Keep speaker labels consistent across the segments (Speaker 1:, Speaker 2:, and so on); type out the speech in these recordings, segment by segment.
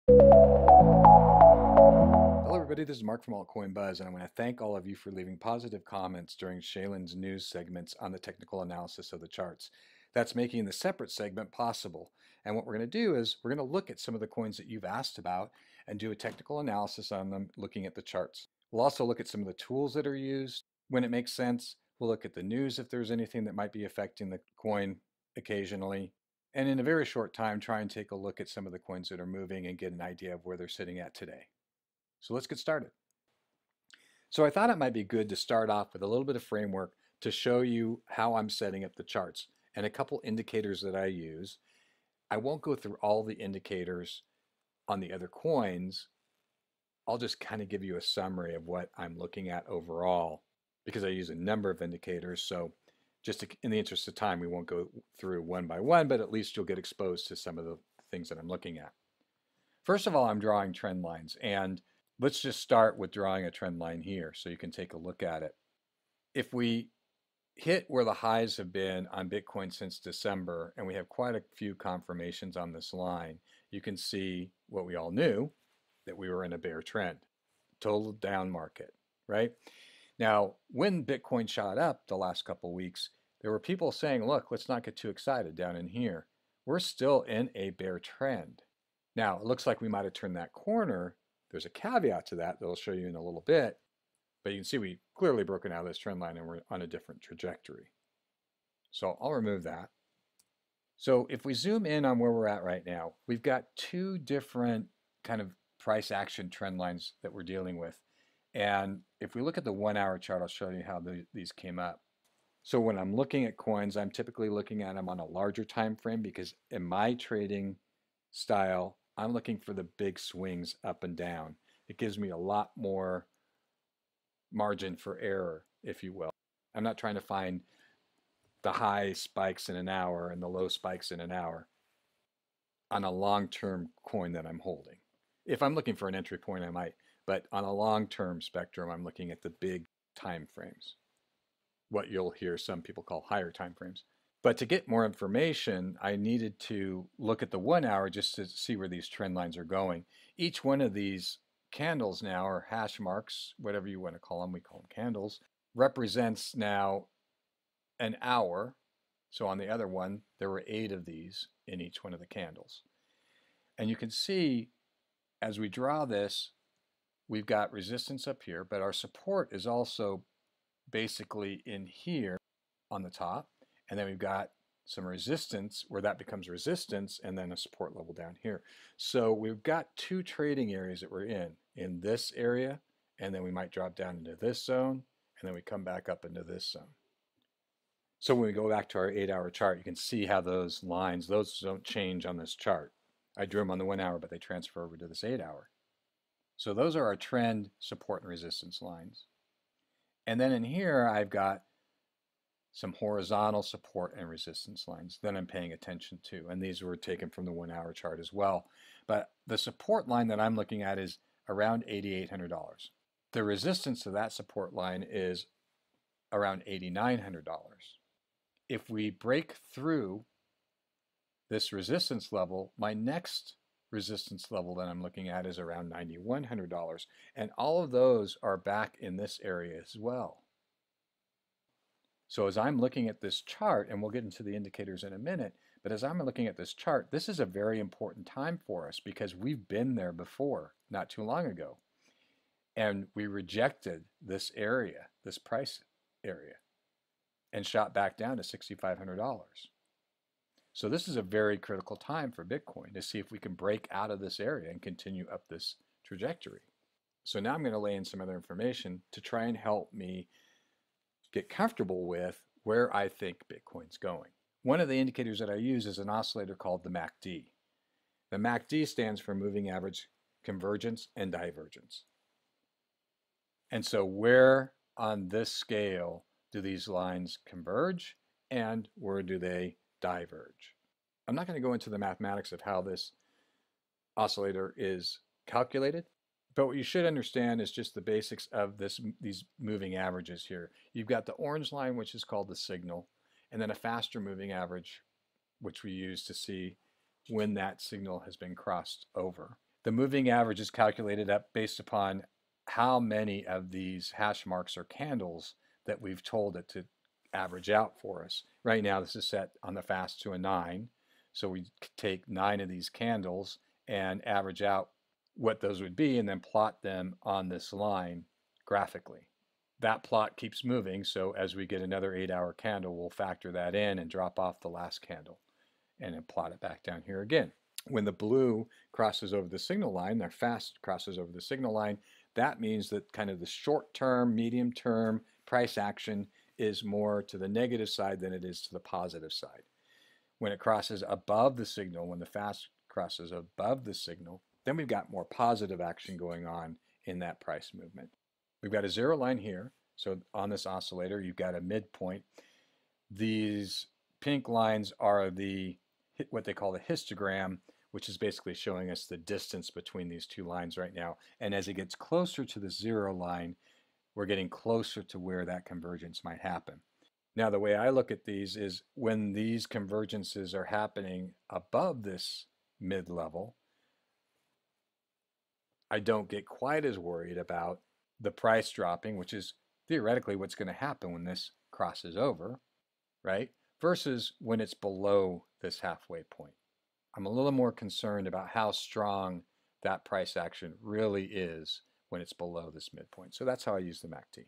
Speaker 1: Hello everybody, this is Mark from Altcoin Buzz, and I want to thank all of you for leaving positive comments during Shaylin's news segments on the technical analysis of the charts. That's making the separate segment possible. And what we're going to do is we're going to look at some of the coins that you've asked about and do a technical analysis on them looking at the charts. We'll also look at some of the tools that are used when it makes sense. We'll look at the news if there's anything that might be affecting the coin occasionally. And in a very short time, try and take a look at some of the coins that are moving and get an idea of where they're sitting at today. So let's get started. So I thought it might be good to start off with a little bit of framework to show you how I'm setting up the charts and a couple indicators that I use. I won't go through all the indicators on the other coins. I'll just kind of give you a summary of what I'm looking at overall because I use a number of indicators. So just in the interest of time, we won't go through one by one, but at least you'll get exposed to some of the things that I'm looking at. First of all, I'm drawing trend lines, and let's just start with drawing a trend line here so you can take a look at it. If we hit where the highs have been on Bitcoin since December, and we have quite a few confirmations on this line, you can see what we all knew, that we were in a bear trend, total down market, right? Now, when Bitcoin shot up the last couple of weeks, there were people saying, look, let's not get too excited down in here. We're still in a bear trend. Now, it looks like we might have turned that corner. There's a caveat to that I'll show you in a little bit, but you can see we clearly broken out of this trend line and we're on a different trajectory. So I'll remove that. So if we zoom in on where we're at right now, we've got two different kind of price action trend lines that we're dealing with. And if we look at the 1 hour chart, I'll show you how these came up. So when I'm looking at coins, I'm typically looking at them on a larger time frame because in my trading style, I'm looking for the big swings up and down. It gives me a lot more margin for error, if you will. I'm not trying to find the high spikes in an hour and the low spikes in an hour on a long-term coin that I'm holding. If I'm looking for an entry point, I might, but on a long-term spectrum, I'm looking at the big time frames, what you'll hear some people call higher time frames. But to get more information, I needed to look at the 1 hour just to see where these trend lines are going. Each one of these candles now, or hash marks, whatever you want to call them, we call them candles, represents now an hour. So on the other one, there were 8 of these in each one of the candles. And you can see as we draw this, we've got resistance up here, but our support is also basically in here on the top. And then we've got some resistance where that becomes resistance and then a support level down here. So we've got two trading areas that we're in this area, and then we might drop down into this zone, and then we come back up into this zone. So when we go back to our 8 hour chart, you can see how those lines, those don't change on this chart. I drew them on the 1 hour, but they transfer over to this 8 hour. So those are our trend, support, and resistance lines. And then in here, I've got some horizontal support and resistance lines that I'm paying attention to. And these were taken from the 1 hour chart as well. But the support line that I'm looking at is around $8,800. The resistance to that support line is around $8,900. If we break through this resistance level, my next resistance level that I'm looking at is around $9,100. And all of those are back in this area as well. So as I'm looking at this chart, and we'll get into the indicators in a minute, but as I'm looking at this chart, this is a very important time for us because we've been there before, not too long ago. And we rejected this area, this price area, and shot back down to $6,500. So this is a very critical time for Bitcoin to see if we can break out of this area and continue up this trajectory. So now I'm going to lay in some other information to try and help me get comfortable with where I think Bitcoin's going. One of the indicators that I use is an oscillator called the MACD. The MACD stands for Moving Average Convergence and Divergence. And so where on this scale do these lines converge and where do they diverge? I'm not going to go into the mathematics of how this oscillator is calculated, but what you should understand is just the basics of these moving averages here. You've got the orange line, which is called the signal, and then a faster moving average, which we use to see when that signal has been crossed over. The moving average is calculated up based upon how many of these hash marks or candles that we've told it to average out for us. Right now, this is set on the fast to a 9. So we take 9 of these candles and average out what those would be and then plot them on this line graphically. That plot keeps moving, so as we get another 8-hour candle, we'll factor that in and drop off the last candle and then plot it back down here again. When the blue crosses over the signal line, their fast crosses over the signal line, that means that kind of the short term, medium term price action is more to the negative side than it is to the positive side. When it crosses above the signal, when the fast crosses above the signal, then we've got more positive action going on in that price movement. We've got a zero line here. So on this oscillator, you've got a midpoint. These pink lines are what they call the histogram, which is basically showing us the distance between these two lines right now. And as it gets closer to the zero line, we're getting closer to where that convergence might happen. Now, the way I look at these is when these convergences are happening above this mid-level, I don't get quite as worried about the price dropping, which is theoretically what's going to happen when this crosses over, right? Versus when it's below this halfway point. I'm a little more concerned about how strong that price action really is when it's below this midpoint. So that's how I use the MACD.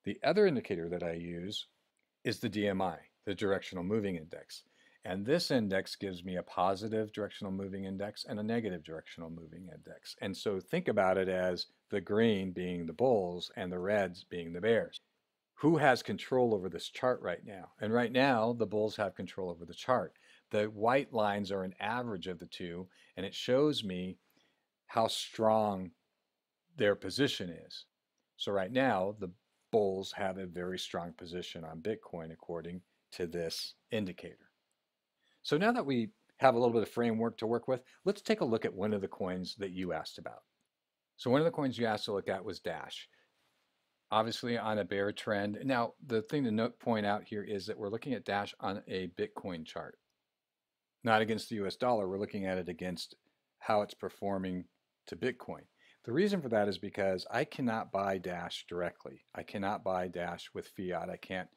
Speaker 1: The other indicator that I use is the DMI, the Directional Moving Index. And this index gives me a positive directional moving index and a negative directional moving index. And so think about it as the green being the bulls and the reds being the bears. Who has control over this chart right now? And right now, the bulls have control over the chart. The white lines are an average of the two, and it shows me how strong their position is. So right now, the bulls have a very strong position on Bitcoin according to this indicator. So now that we have a little bit of framework to work with, let's take a look at one of the coins that you asked about. So one of the coins you asked to look at was Dash. Obviously on a bear trend. Now, the thing to point out here is that we're looking at Dash on a Bitcoin chart, not against the US dollar. We're looking at it against how it's performing to Bitcoin. The reason for that is because I cannot buy Dash directly. I cannot buy Dash with fiat. I can't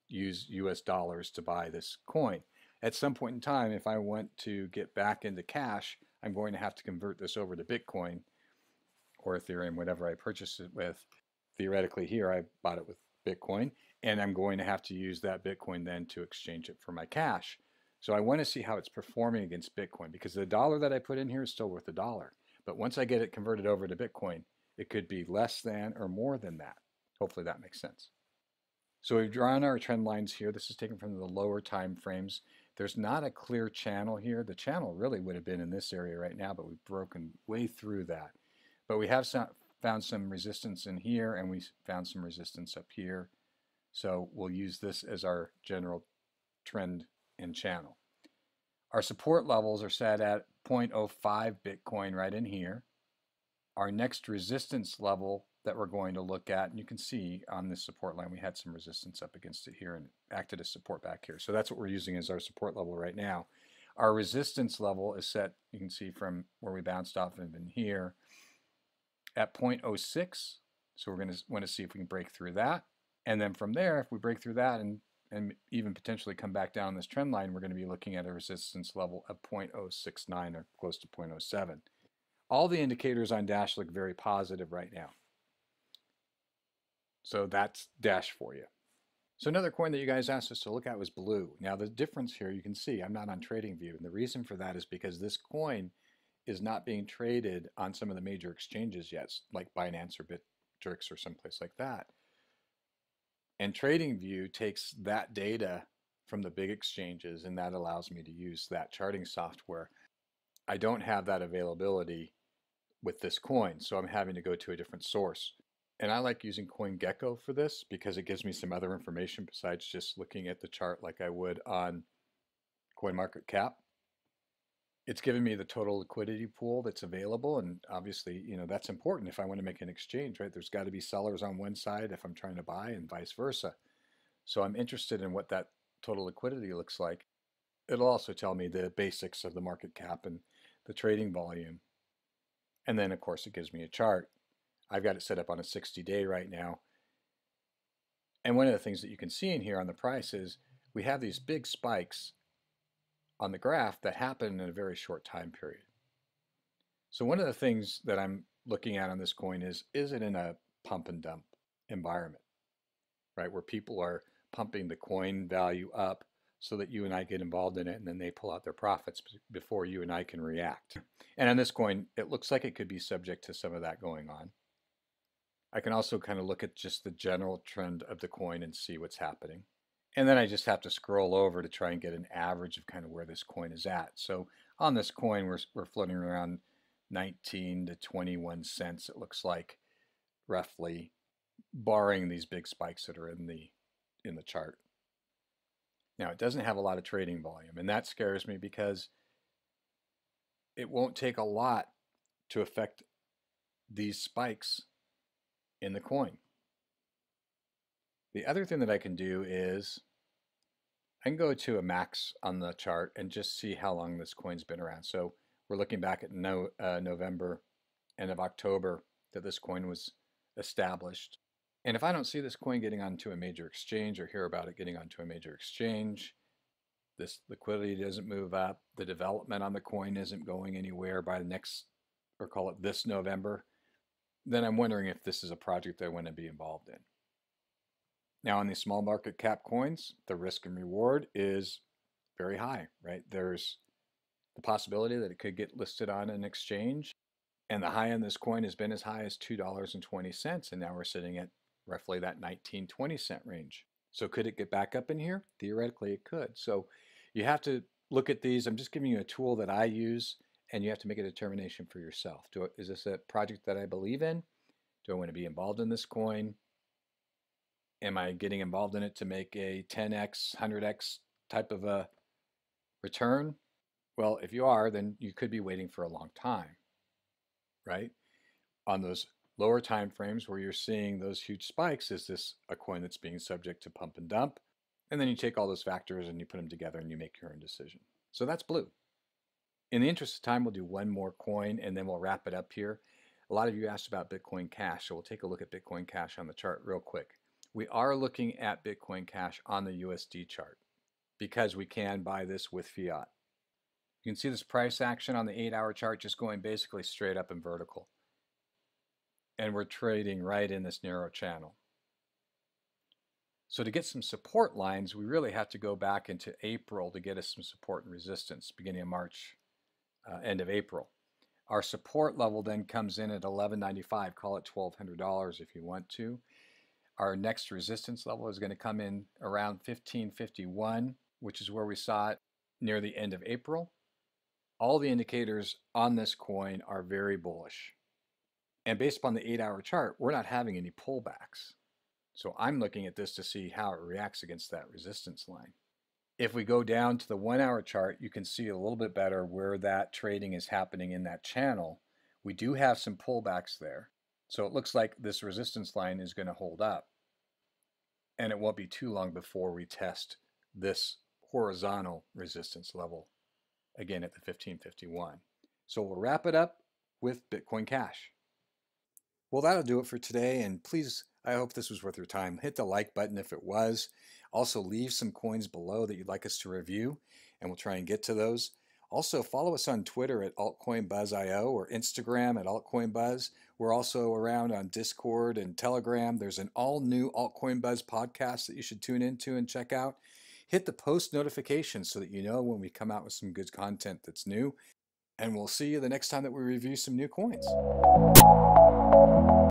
Speaker 1: use US dollars to buy this coin. At some point in time, if I want to get back into cash, I'm going to have to convert this over to Bitcoin or Ethereum, whatever I purchase it with. Theoretically here, I bought it with Bitcoin, and I'm going to have to use that Bitcoin then to exchange it for my cash. So I want to see how it's performing against Bitcoin, because the dollar that I put in here is still worth $1. But once I get it converted over to Bitcoin, it could be less than or more than that. Hopefully that makes sense. So we've drawn our trend lines here. This is taken from the lower time frames. There's not a clear channel here. The channel really would have been in this area right now, but we've broken way through that. But we have found some resistance in here, and we found some resistance up here. So we'll use this as our general trend and channel. Our support levels are set at 0.05 Bitcoin right in here. Our next resistance level that we're going to look at, and you can see on this support line we had some resistance up against it here and acted as support back here. So that's what we're using as our support level right now. Our resistance level is set, you can see from where we bounced off of in here, at 0.06. So we're going to want to see if we can break through that. And then from there, if we break through that and even potentially come back down this trend line, we're going to be looking at a resistance level of 0.069 or close to 0.07. All the indicators on Dash look very positive right now. So that's Dash for you. So another coin that you guys asked us to look at was Blue. Now the difference here, you can see I'm not on TradingView, and the reason for that is because this coin is not being traded on some of the major exchanges yet, like Binance or Bittrex or someplace like that. And TradingView takes that data from the big exchanges, and that allows me to use that charting software. I don't have that availability with this coin, so I'm having to go to a different source. And I like using CoinGecko for this because it gives me some other information besides just looking at the chart like I would on CoinMarketCap. It's giving me the total liquidity pool that's available, and obviously, that's important if I want to make an exchange, right? There's got to be sellers on one side if I'm trying to buy and vice versa. So I'm interested in what that total liquidity looks like. It'll also tell me the basics of the market cap and the trading volume. And then of course it gives me a chart. I've got it set up on a 60-day right now. And one of the things that you can see in here on the price is we have these big spikes on the graph that happen in a very short time period. So one of the things that I'm looking at on this coin is it in a pump and dump environment, right? Where people are pumping the coin value up so that you and I get involved in it, and then they pull out their profits before you and I can react. And on this coin, it looks like it could be subject to some of that going on. I can also kind of look at just the general trend of the coin and see what's happening. And then I just have to scroll over to try and get an average of kind of where this coin is at. So on this coin, we're floating around 19 to 21 cents, it looks like, roughly, barring these big spikes that are in the chart. Now, it doesn't have a lot of trading volume, and that scares me because it won't take a lot to affect these spikes in the coin. The other thing that I can do is I can go to a max on the chart and just see how long this coin's been around. So we're looking back at November, end of October, that this coin was established. And if I don't see this coin getting onto a major exchange or hear about it getting onto a major exchange, this liquidity doesn't move up, the development on the coin isn't going anywhere by the next, or call it this November, then I'm wondering if this is a project that I want to be involved in. Now, on these small market cap coins, the risk and reward is very high, right? There's the possibility that it could get listed on an exchange, and the high on this coin has been as high as $2.20, and now we're sitting at roughly that 19-20 cent range. So could it get back up in here? Theoretically, it could. So you have to look at these. I'm just giving you a tool that I use, and you have to make a determination for yourself. Is this a project that I believe in? Do I want to be involved in this coin? Am I getting involved in it to make a 10x, 100x type of a return? Well, if you are, then you could be waiting for a long time, right? On those lower time frames where you're seeing those huge spikes, is this a coin that's being subject to pump and dump? And then you take all those factors and you put them together and you make your own decision. So that's blue. In the interest of time, we'll do one more coin and then we'll wrap it up here. A lot of you asked about Bitcoin Cash, so we'll take a look at Bitcoin Cash on the chart real quick. We are looking at Bitcoin Cash on the USD chart because we can buy this with fiat. You can see this price action on the 8-hour chart just going basically straight up and vertical. And we're trading right in this narrow channel. So to get some support lines, we really have to go back into April to get us some support and resistance, beginning of March, end of April. Our support level then comes in at $11.95, call it $1,200 if you want to. Our next resistance level is going to come in around $15.51, which is where we saw it near the end of April. All the indicators on this coin are very bullish. And based upon the 8-hour chart, we're not having any pullbacks. So I'm looking at this to see how it reacts against that resistance line. If we go down to the 1-hour chart, you can see a little bit better where that trading is happening in that channel. We do have some pullbacks there. So it looks like this resistance line is going to hold up. And it won't be too long before we test this horizontal resistance level again at the 1551. So we'll wrap it up with Bitcoin Cash. Well, that'll do it for today. And please, I hope this was worth your time. Hit the like button if it was. Also, leave some coins below that you'd like us to review, and we'll try and get to those. Also, follow us on Twitter at AltcoinBuzzIO or Instagram at AltcoinBuzz. We're also around on Discord and Telegram. There's an all-new Altcoin Buzz podcast that you should tune into and check out. Hit the post notifications so that you know when we come out with some good content that's new. And we'll see you the next time that we review some new coins.